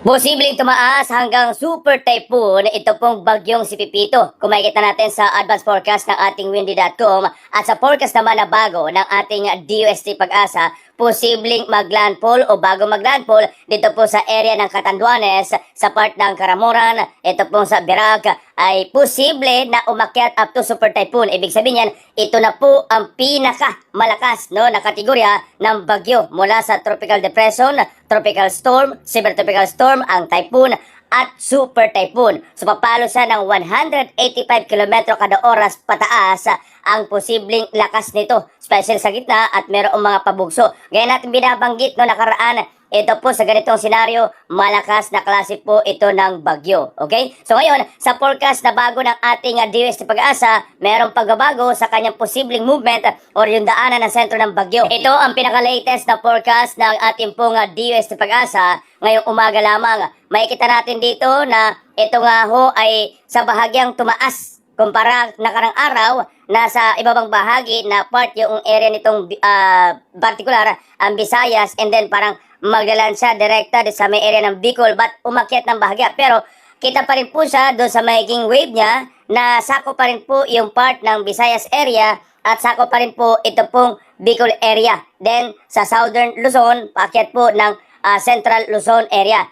Posibleng tumaas hanggang super typhoon ito pong bagyong si Pipito. Kung makikita natin sa advance forecast ng ating windy.com at sa forecast naman na bago ng ating DUST Pag-asa, posibleng maglandfall o bago maglandfall dito po sa area ng Catanduanes, sa part ng Caramoran, ito pong sa Verac, ay posible na umakyat up to super typhoon. Ibig sabihin yan, ito na po ang pinaka malakas na kategorya ng bagyo mula sa tropical depression, tropical storm, severe tropical storm, ang typhoon at super typhoon. So papalo siya ng 185 km kada oras pataas ang posibleng lakas nito, special sa gitna at mayroong mga pabugso. Gaya natin binabanggit nakaraan, ito po sa ganitong senaryo, malakas na klase po ito ng bagyo. Okay? So ngayon, sa forecast na bago ng ating DUST Pag-asa, mayroong pagbabago sa kanyang posibleng movement or yung daanan ng sentro ng bagyo. Ito ang pinaka-latest na forecast ng ating pong DUST Pag-asa ngayong umaga lamang. Makikita natin dito na ito nga ho ay sa bahagyang tumaas kumpara nakarang araw, nasa ibabang bahagi na part yung area nitong particular, ang Visayas, and then parang maglalan siya direkta sa may area ng Bicol, but umakyat ng bahagya. Pero kita pa rin po siya doon sa magiging wave niya na sako pa rin po yung part ng Visayas area at sako pa rin po ito pong Bicol area. Then sa Southern Luzon, paakyat po ng Central Luzon area.